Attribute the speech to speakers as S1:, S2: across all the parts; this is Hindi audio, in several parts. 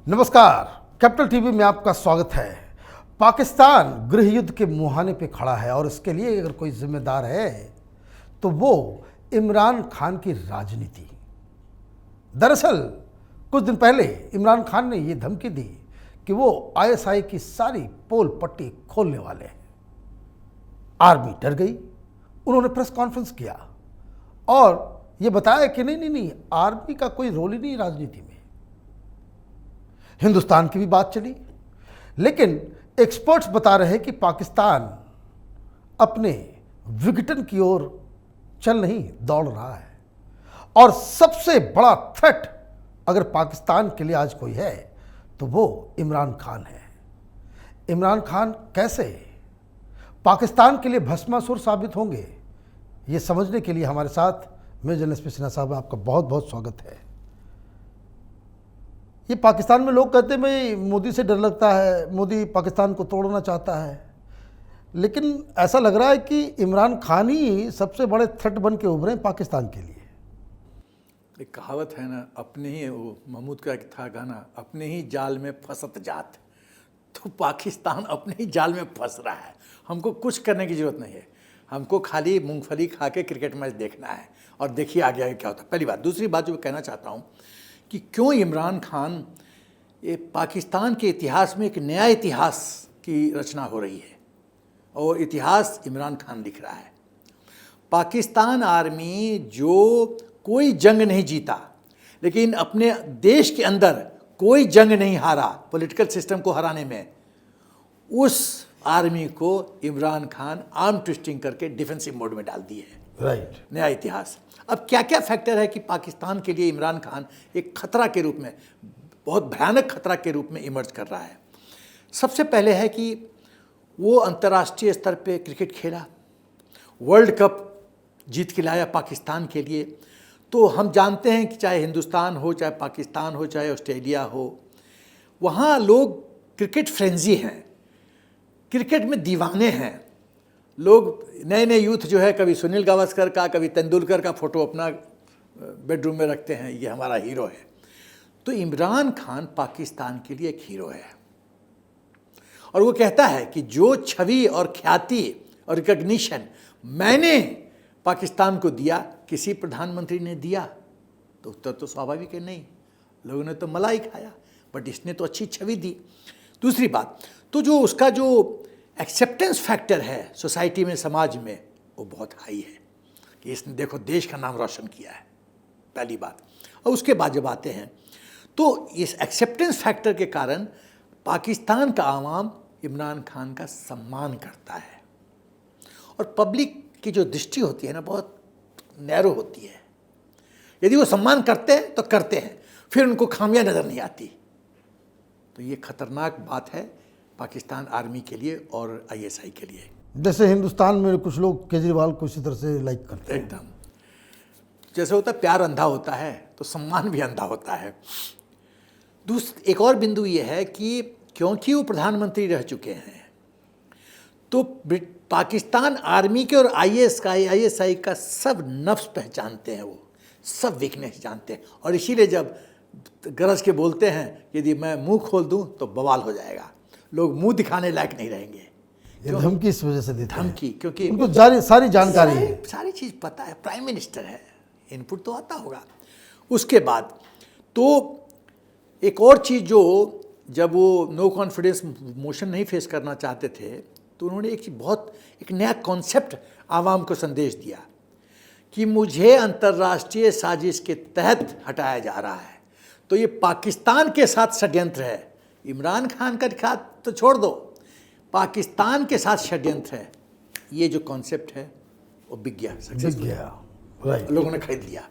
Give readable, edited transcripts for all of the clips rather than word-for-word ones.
S1: नमस्कार, कैपिटल टीवी में आपका स्वागत है। पाकिस्तान गृह युद्ध के मुहाने पे खड़ा है और इसके लिए अगर कोई जिम्मेदार है तो वो इमरान खान की राजनीति। दरअसल कुछ दिन पहले इमरान खान ने ये धमकी दी कि वो आईएसआई की सारी पोल पट्टी खोलने वाले हैं। आर्मी डर गई, उन्होंने प्रेस कॉन्फ्रेंस किया और ये बताया कि नहीं, आर्मी का कोई रोल ही नहीं राजनीति में। हिंदुस्तान की भी बात चली, लेकिन एक्सपर्ट्स बता रहे हैं कि पाकिस्तान अपने विघटन की ओर चल नहीं दौड़ रहा है और सबसे बड़ा थ्रेट अगर पाकिस्तान के लिए आज कोई है तो वो इमरान खान है। इमरान खान कैसे पाकिस्तान के लिए भस्मासुर साबित होंगे, ये समझने के लिए हमारे साथ मेजर एसपी सिन्हा साहब, आपका बहुत बहुत स्वागत है। ये पाकिस्तान में लोग कहते हैं भाई मोदी से डर लगता है, मोदी पाकिस्तान को तोड़ना चाहता है, लेकिन ऐसा लग रहा है कि इमरान खान ही सबसे बड़े थ्रेट बन के उभरे पाकिस्तान के लिए।
S2: एक कहावत है ना, अपने ही, वो महमूद का एक था गाना, अपने ही जाल में फंसत जात। तो पाकिस्तान अपने ही जाल में फंस रहा है। हमको कुछ करने की ज़रूरत नहीं है, हमको खाली मूंगफली खा के क्रिकेट मैच देखना है और देखिए आगे आगे क्या होता है। पहली बात। दूसरी बात जो मैं कहना चाहता हूँ कि क्यों इमरान खान, ये पाकिस्तान के इतिहास में एक नया इतिहास की रचना हो रही है और इतिहास इमरान खान लिख रहा है। पाकिस्तान आर्मी जो कोई जंग नहीं जीता, लेकिन अपने देश के अंदर कोई जंग नहीं हारा पॉलिटिकल सिस्टम को हराने में, उस आर्मी को इमरान खान आर्म ट्विस्टिंग करके डिफेंसिव मोड में डाल दी है।
S1: राइट।
S2: नया इतिहास। अब क्या क्या फैक्टर है कि पाकिस्तान के लिए इमरान खान एक खतरा के रूप में, बहुत भयानक खतरा के रूप में इमर्ज कर रहा है। सबसे पहले है कि वो अंतर्राष्ट्रीय स्तर पे क्रिकेट खेला, वर्ल्ड कप जीत के लाया पाकिस्तान के लिए। तो हम जानते हैं कि चाहे हिंदुस्तान हो, चाहे पाकिस्तान हो, चाहे ऑस्ट्रेलिया हो, वहाँ लोग क्रिकेट फ्रेंजी हैं, क्रिकेट में दीवाने हैं लोग। नए नए यूथ जो है, कभी सुनील गावस्कर का, कभी तेंदुलकर का फ़ोटो अपना बेडरूम में रखते हैं, ये हमारा हीरो है। तो इमरान खान पाकिस्तान के लिए एक हीरो है और वो कहता है कि जो छवि और ख्याति और रिकग्निशन मैंने पाकिस्तान को दिया, किसी प्रधानमंत्री ने दिया? तो उत्तर तो स्वाभाविक है, नहीं। लोगों ने तो मलाई खाया, बट इसने तो अच्छी छवि दी। दूसरी बात, तो जो उसका जो एक्सेप्टेंस फैक्टर है सोसाइटी में, समाज में, वो बहुत हाई है कि इसने देखो देश का नाम रोशन किया है, पहली बात। और उसके बाद जब आते हैं तो इस एक्सेप्टेंस फैक्टर के कारण पाकिस्तान का आवाम इमरान खान का सम्मान करता है और पब्लिक की जो दृष्टि होती है ना, बहुत नैरो होती है। यदि वो सम्मान करते हैं तो करते हैं, फिर उनको खामियां नज़र नहीं आती। तो ये खतरनाक बात है पाकिस्तान आर्मी के लिए और आईएसआई के लिए।
S1: जैसे हिंदुस्तान में कुछ लोग केजरीवाल को इसी तरह से लाइक करते हैं।
S2: एकदम जैसे होता है, प्यार अंधा होता है तो सम्मान भी अंधा होता है। एक और बिंदु ये है कि क्योंकि वो प्रधानमंत्री रह चुके हैं, तो पाकिस्तान आर्मी के और आईएसआई का सब नफ्स पहचानते हैं, वो सब वीकनेस जानते हैं। और इसीलिए जब गरज के बोलते हैं, यदि मैं मुंह खोल दूं तो बवाल हो जाएगा, लोग मुंह दिखाने लायक नहीं रहेंगे।
S1: ये धमकी इस वजह से देते हैं।
S2: धमकी, क्योंकि
S1: उनको सारी जानकारी है,
S2: सारी चीज़ पता है। प्राइम मिनिस्टर है, इनपुट तो आता होगा। उसके बाद तो एक और चीज़, जो जब वो नो कॉन्फिडेंस मोशन नहीं फेस करना चाहते थे, तो उन्होंने एक नया कॉन्सेप्ट आवाम को संदेश दिया कि मुझे अंतर्राष्ट्रीय साजिश के तहत हटाया जा रहा है। तो ये पाकिस्तान के साथ षड्यंत्र है। इमरान खान का खात तो छोड़ दो, पाकिस्तान के साथ षड्यंत्र है। ये जो कॉन्सेप्ट है वो बिक गया,
S1: राइट।
S2: लोगों ने खरीद लिया।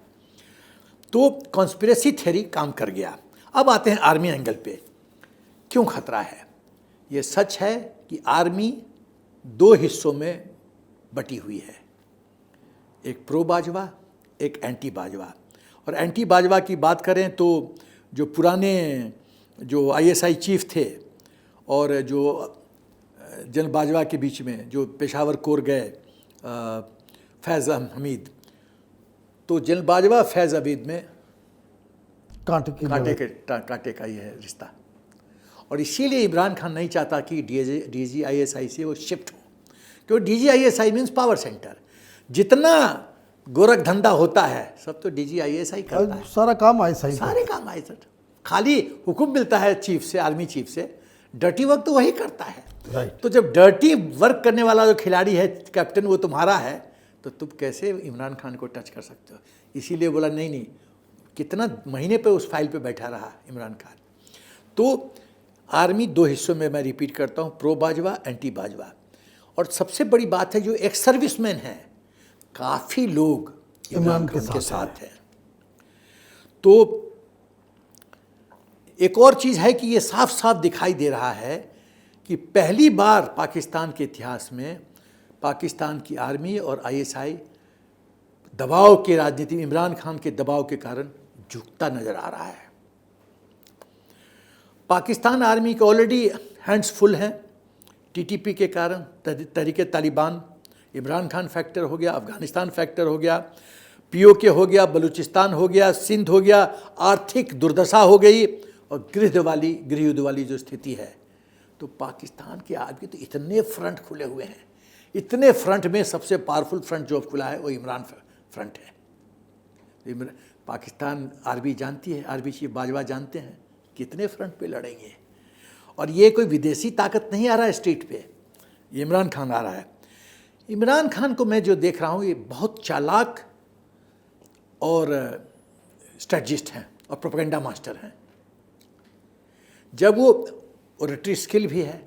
S2: तो कॉन्स्पिरेसी थ्योरी काम कर गया। अब आते हैं आर्मी एंगल पे, क्यों खतरा है। ये सच है कि आर्मी दो हिस्सों में बटी हुई है, एक प्रो बाजवा, एक एंटी बाजवा। और एंटी बाजवा की बात करें तो जो पुराने जो आईएसआई चीफ थे और जो जनरल बाजवा के बीच में जो पेशावर कोर गए, फैज़ हमीद, तो जनरल बाजवा फैज़ हमीद में कांटे का ही है रिश्ता। और इसीलिए इमरान खान नहीं चाहता कि DGISI से वो शिफ्ट हो, क्योंकि DGISI मीन्स पावर सेंटर। जितना गोरख धंधा होता है सब तो DGISI करता है,
S1: सारा काम ISI
S2: सारे काम ISI। खाली हुक्म मिलता है चीफ से, आर्मी चीफ से, डर्टी वर्क तो वही करता है।
S1: राइट।
S2: तो जब डर्टी वर्क करने वाला जो खिलाड़ी है, कैप्टन, वो तुम्हारा है, तो तुम कैसे इमरान खान को टच कर सकते हो? इसीलिए बोला नहीं, कितना महीने पे उस फाइल पे बैठा रहा इमरान खान। तो आर्मी दो हिस्सों में मैं रिपीट करता हूँ, प्रो बाजवा, एंटी बाजवा। और सबसे बड़ी बात है, जो एक्स सर्विसमैन हैं, काफ़ी लोग इमरान खान के साथ हैं। तो एक और चीज़ है कि ये साफ साफ दिखाई दे रहा है कि पहली बार पाकिस्तान के इतिहास में पाकिस्तान की आर्मी और ISI दबाव के राजनीति में, इमरान खान के दबाव के कारण झुकता नजर आ रहा है। पाकिस्तान आर्मी के ऑलरेडी हैंड्स फुल हैं TTP के कारण, तहरीक तालिबान, इमरान खान फैक्टर हो गया, अफगानिस्तान फैक्टर हो गया, POK हो गया, बलूचिस्तान हो गया, सिंध हो गया, आर्थिक दुर्दशा हो गई, और गृह युद्ध वाली जो स्थिति है। तो पाकिस्तान के आगे तो इतने फ्रंट खुले हुए हैं, इतने फ्रंट में सबसे पावरफुल फ्रंट जो खुला है वो इमरान फ्रंट है। पाकिस्तान आर्मी जानती है, आर्मी चीफ बाजवा जानते हैं कितने फ्रंट पे लड़ेंगे। और ये कोई विदेशी ताकत नहीं आ रहा है स्ट्रीट पे, ये इमरान खान आ रहा है। इमरान खान को मैं जो देख रहा हूँ, ये बहुत चालाक और स्ट्रेटजिस्ट हैं और प्रोपेगेंडा मास्टर हैं। जब वो ओरेटरी स्किल भी है,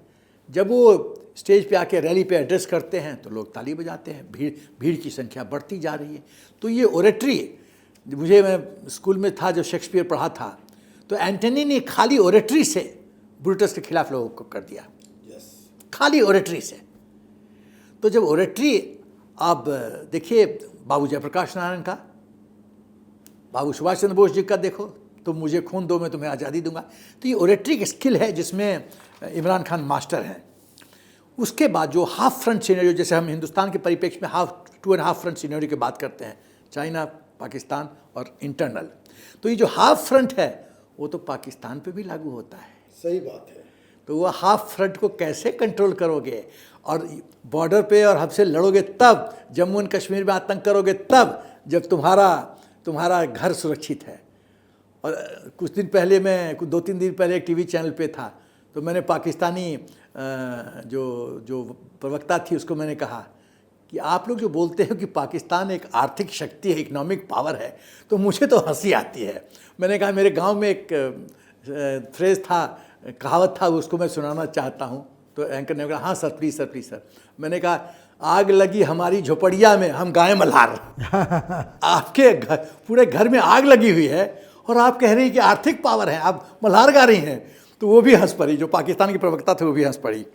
S2: जब वो स्टेज पे आके रैली पे एड्रेस करते हैं तो लोग ताली बजाते हैं, भीड़ की संख्या बढ़ती जा रही है। तो ये ओरेटरी, मैं स्कूल में था जब शेक्सपियर पढ़ा था, तो एंटनी ने खाली ओरेटरी से ब्रूटस के खिलाफ लोगों को कर दिया, खाली ओरेटरी से। तो जब ओरेटरी, आप देखिए बाबू जयप्रकाश नारायण का, बाबू सुभाष चंद्र बोस जी का देखो, तुम मुझे खून दो मैं तुम्हें आज़ादी दूंगा। तो ये ओरेटरी की स्किल है जिसमें इमरान खान मास्टर हैं। उसके बाद जो हाफ फ्रंट सिनेरियो, जैसे हम हिंदुस्तान के परिप्रेक्ष्य में 2.5 फ्रंट सिनेरियो की बात करते हैं, चाइना, पाकिस्तान और इंटरनल, तो ये जो हाफ फ्रंट है वो तो पाकिस्तान पे भी लागू होता है।
S1: सही बात है।
S2: तो वो हाफ फ्रंट को कैसे कंट्रोल करोगे? और बॉर्डर पे और हमसे लड़ोगे तब, जम्मू एंड कश्मीर में आतंक करोगे तब, जब तुम्हारा घर सुरक्षित है। और कुछ दिन पहले, मैं 2-3 दिन पहले एक TV चैनल पे था, तो मैंने पाकिस्तानी जो प्रवक्ता थी उसको मैंने कहा कि आप लोग जो बोलते हो कि पाकिस्तान एक आर्थिक शक्ति है, इकोनॉमिक पावर है, तो मुझे तो हंसी आती है। मैंने कहा मेरे गांव में एक फ्रेज था, कहावत था, उसको मैं सुनाना चाहता हूँ। तो एंकर ने कहा हाँ sir, please sir, please sir. मैंने कहा आग लगी हमारी झोपड़िया में, हम गाय मल्हार। आपके पूरे घर में आग लगी हुई है और आप कह रही हैं कि आर्थिक पावर है, आप मल्हार गा रही हैं। तो वो भी हंस पड़ी, जो पाकिस्तान की प्रवक्ता थे वो भी हंस पड़ी।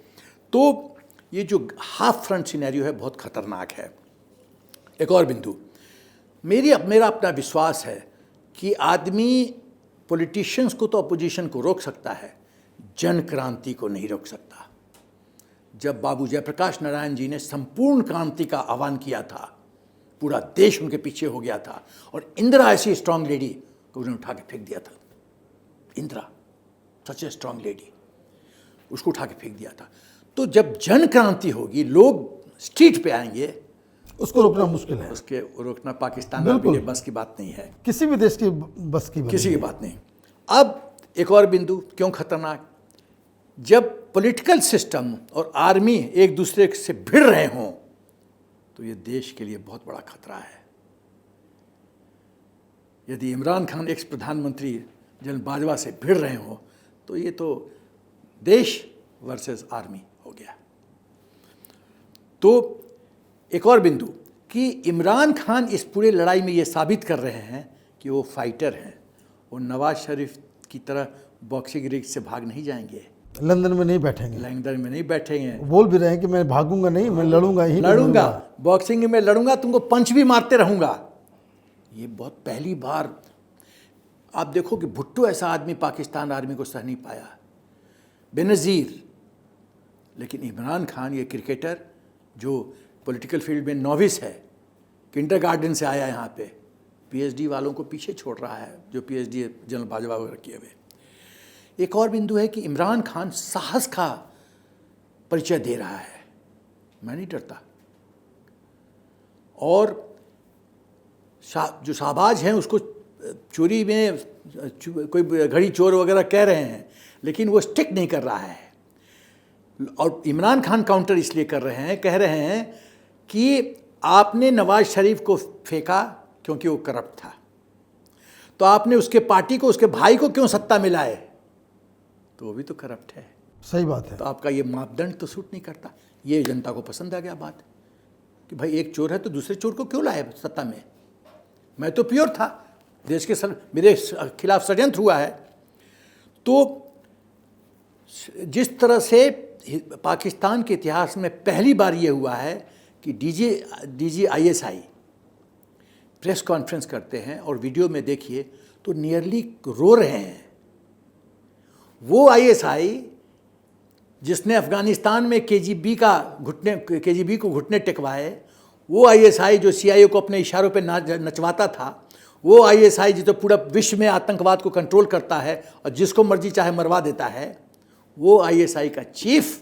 S2: तो ये जो हाफ फ्रंट सिनेरियो है बहुत खतरनाक है। एक और बिंदु, मेरा अपना विश्वास है कि आदमी पॉलिटिशियंस को तो अपोजिशन को रोक सकता है, जन क्रांति को नहीं रोक सकता। जब बाबू जयप्रकाश नारायण जी ने संपूर्ण क्रांति का आह्वान किया था, पूरा देश उनके पीछे हो गया था, और इंदिरा ऐसी स्ट्रांग लेडी को उन्होंने उठा के फेंक दिया था। इंदिरा, सच ए स्ट्रांग लेडी, उसको उठा के फेंक दिया था। तो जब जन क्रांति होगी, लोग स्ट्रीट पे आएंगे,
S1: उसको रोकना मुश्किल है।
S2: उसके रोकना पाकिस्तान में बस की बात नहीं है,
S1: किसी भी देश की बस की
S2: किसी की बात नहीं। अब एक और बिंदु क्यों खतरनाक, जब पॉलिटिकल सिस्टम और आर्मी एक दूसरे से भिड़ रहे हों तो ये देश के लिए बहुत बड़ा खतरा है। यदि इमरान खान एक्स प्रधानमंत्री जनरल बाजवा से भिड़ रहे हों तो ये तो देश वर्सेस आर्मी हो गया। तो एक और बिंदु कि इमरान खान इस पूरे लड़ाई में ये साबित कर रहे हैं कि वो फाइटर हैं, वो नवाज शरीफ की तरह बॉक्सिंग रिंग से भाग नहीं जाएंगे,
S1: लंदन में नहीं बैठेंगे,
S2: लंदन में नहीं बैठेंगे।
S1: बोल भी रहे हैं कि मैं भागूंगा नहीं, मैं लड़ूंगा ही
S2: लड़ूंगा, बॉक्सिंग में लड़ूंगा, तुमको पंच भी मारते रहूंगा। ये बहुत पहली बार आप देखो कि भुट्टो ऐसा आदमी पाकिस्तान आर्मी को सह नहीं पाया, बेनज़ीर। लेकिन इमरान खान ये क्रिकेटर जो पॉलिटिकल फील्ड में नॉविस है, किंडरगार्टन से आया यहाँ पे, PhD वालों को पीछे छोड़ रहा है, जो PhD जनरल बाजवा वगैरह किए हुए। एक और बिंदु है कि इमरान खान साहस का परिचय दे रहा है, मैं नहीं डरता। और जो शाहबाज हैं उसको चोरी में कोई घड़ी चोर वगैरह कह रहे हैं, लेकिन वो स्टिक नहीं कर रहा है। और इमरान खान काउंटर इसलिए कर रहे हैं, कह रहे हैं कि आपने नवाज शरीफ को फेंका क्योंकि वो करप्ट था, तो आपने उसके पार्टी को, उसके भाई को क्यों सत्ता मिलाए, तो वो भी तो करप्ट है।
S1: सही बात है।
S2: तो आपका ये मापदंड तो सूट नहीं करता। ये जनता को पसंद आ गया बात कि भाई एक चोर है तो दूसरे चोर को क्यों लाए सत्ता में। मैं तो प्योर था, देश के मेरे खिलाफ षड्यंत्र हुआ है। तो जिस तरह से पाकिस्तान के इतिहास में पहली बार ये हुआ है कि डीजी आईएसआई प्रेस कॉन्फ्रेंस करते हैं और वीडियो में देखिए तो नियरली रो रहे हैं। वो आईएसआई जिसने अफगानिस्तान में केजीबी को घुटने टेकवाए, वो आईएसआई जो सीआईए को अपने इशारों पे नचवाता था, वो आईएसआई जो पूरा विश्व में आतंकवाद को कंट्रोल करता है और जिसको मर्जी चाहे मरवा देता है, वो आईएसआई का चीफ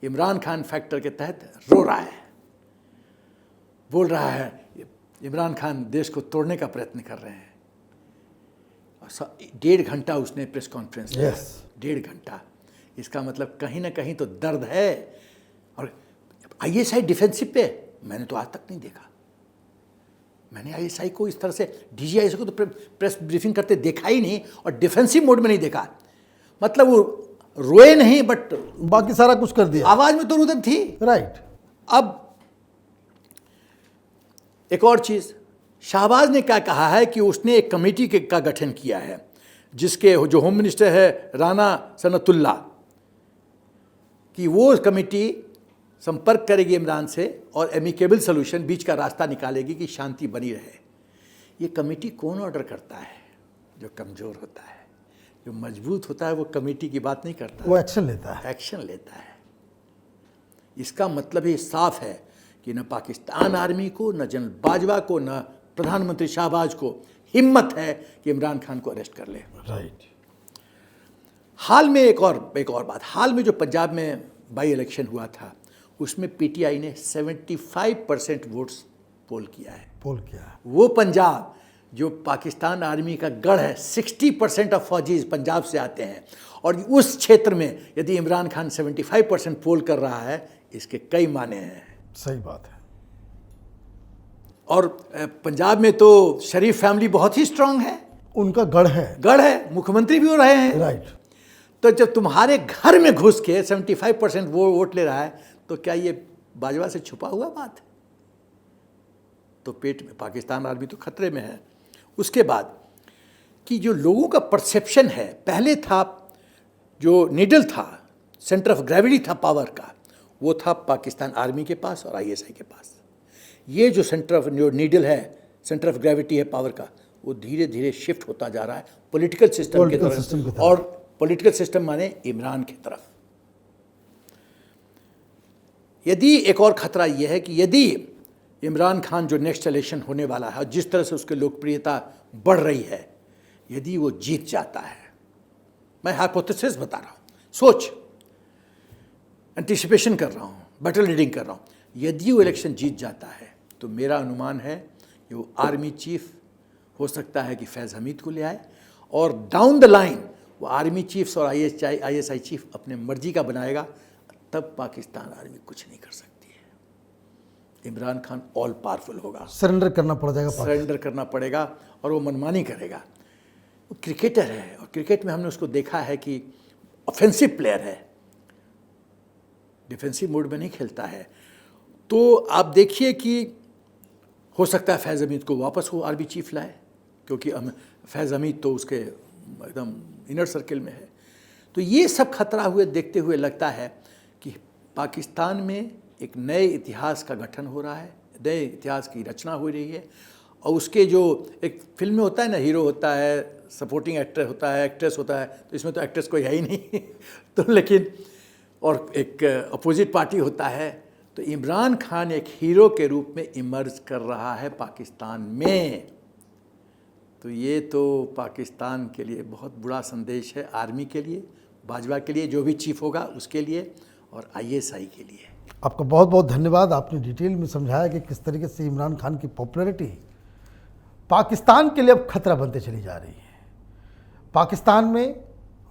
S2: इमरान खान फैक्टर के तहत रो रहा है, बोल रहा है इमरान खान देश को तोड़ने का प्रयत्न कर रहे हैं। 1.5 घंटा उसने प्रेस कॉन्फ्रेंस किया। 1.5 घंटा। इसका मतलब कहीं ना कहीं तो दर्द है। और आईएसआई डिफेंसिव पे मैंने तो आज तक नहीं देखा। मैंने आईएसआई को इस तरह से, डीजी आईएसआई को तो प्रेस ब्रीफिंग करते देखा ही नहीं, और डिफेंसिव मोड में नहीं देखा। मतलब वो रोए नहीं, बट
S1: बाकी सारा कुछ कर दिया,
S2: आवाज में तो रुदन थी।
S1: राइट।
S2: अब एक और चीज, शाहबाज ने क्या कहा है कि उसने एक कमेटी का गठन किया है, जिसके जो होम मिनिस्टर है राना सनतुल्ला, कि वो कमेटी संपर्क करेगी इमरान से और एमिकेबल सॉल्यूशन, बीच का रास्ता निकालेगी कि शांति बनी रहे। ये कमेटी कौन ऑर्डर करता है? जो कमज़ोर होता है, जो मजबूत होता है, वो कमेटी की बात नहीं करता,
S1: वो एक्शन लेता है।
S2: एक्शन लेता है। इसका मतलब ये साफ है कि न पाकिस्तान आर्मी को, न जनरल बाजवा को, न प्रधानमंत्री शाहबाज को हिम्मत है कि इमरान खान को अरेस्ट कर ले।
S1: राइट।
S2: हाल में एक और बात, हाल में जो पंजाब में बाई इलेक्शन हुआ था, उसमें पीटीआई ने 75% वोट्स पोल किया है। वो पंजाब जो पाकिस्तान आर्मी का गढ़ है, 60% ऑफ फौजीज पंजाब से आते हैं, और उस क्षेत्र में यदि इमरान खान 75% पोल कर रहा है, इसके कई माने हैं।
S1: सही बात है।
S2: और पंजाब में तो शरीफ फैमिली बहुत ही स्ट्रांग है,
S1: उनका गढ़ है, मुख्यमंत्री भी हो रहे हैं।
S2: राइट। तो जब तुम्हारे घर में घुस के 75% वोट ले रहा है, तो क्या ये बाजवा से छुपा हुआ बात है? तो पेट में पाकिस्तान आर्मी तो खतरे में है। उसके बाद कि जो लोगों का परसेप्शन है, पहले था जो नीडल था, सेंटर ऑफ ग्रेविटी था पावर का, वो था पाकिस्तान आर्मी के पास और आईएसआई के पास। ये जो सेंटर ऑफ जो सेंटर ऑफ ग्रेविटी है पावर का, वो धीरे धीरे शिफ्ट होता जा रहा है पॉलिटिकल सिस्टम की तरफ, और पॉलिटिकल सिस्टम माने इमरान की तरफ। यदि एक और खतरा यह है कि यदि इमरान खान जो नेक्स्ट इलेक्शन होने वाला है और जिस तरह से उसकी लोकप्रियता बढ़ रही है, यदि वो जीत जाता है, मैं हाइपोथेसिस बता रहा हूँ, सोच, एंटिसिपेशन कर रहा हूँ, बैटल रीडिंग कर रहा हूँ, यदि वो इलेक्शन जीत जाता है तो मेरा अनुमान है कि वो आर्मी चीफ हो सकता है कि फैज़ हमीद को ले आए, और डाउन द लाइन वो आर्मी चीफ्स और आईएसआई चीफ अपने मर्जी का बनाएगा। तब पाकिस्तान आर्मी कुछ नहीं कर सकती है। इमरान खान ऑल पावरफुल होगा,
S1: सरेंडर करना पड़ेगा
S2: और वो मनमानी करेगा। वो क्रिकेटर है, और क्रिकेट में हमने उसको देखा है कि ऑफेंसिव प्लेयर है, डिफेंसिव मोड में नहीं खेलता है। तो आप देखिए कि हो सकता है फैज़ हमीद को वापस वो आर्मी चीफ लाए, क्योंकि फैज़ हमीद तो उसके एकदम इनर सर्किल में है। तो ये सब खतरा हुए देखते हुए लगता है कि पाकिस्तान में एक नए इतिहास का गठन हो रहा है, नए इतिहास की रचना हो रही है। और उसके जो एक फिल्म में होता है ना, हीरो होता है, सपोर्टिंग एक्टर होता है, एक्ट्रेस होता है, तो इसमें तो एक्ट्रेस कोई है ही नहीं तो लेकिन और एक अपोजिट पार्टी होता है। तो इमरान खान एक हीरो के रूप में इमर्ज कर रहा है पाकिस्तान में। तो ये तो पाकिस्तान के लिए बहुत बुरा संदेश है, आर्मी के लिए, बाजवा के लिए, जो भी चीफ होगा उसके लिए, और ISI के लिए।
S1: आपका बहुत बहुत धन्यवाद। आपने डिटेल में समझाया कि किस तरीके से इमरान खान की पॉपुलैरिटी पाकिस्तान के लिए अब खतरा बनते चली जा रही है। पाकिस्तान में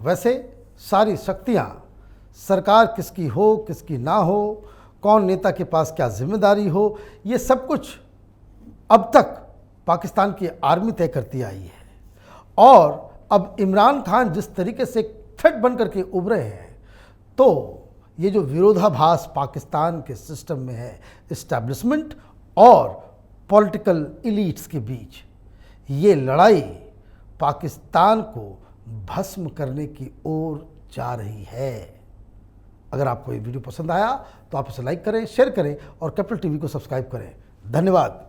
S1: वैसे सारी शक्तियां, सरकार किसकी हो किसकी ना हो, कौन नेता के पास क्या जिम्मेदारी हो, ये सब कुछ अब तक पाकिस्तान की आर्मी तय करती आई है। और अब इमरान खान जिस तरीके से थ्रेट बन करके उभरे हैं, तो ये जो विरोधाभास पाकिस्तान के सिस्टम में है इस्टेब्लिशमेंट और पॉलिटिकल इलीट्स के बीच, ये लड़ाई पाकिस्तान को भस्म करने की ओर जा रही है। अगर आपको ये वीडियो पसंद आया तो आप इसे लाइक करें, शेयर करें और कैपिटल टीवी को सब्सक्राइब करें। धन्यवाद।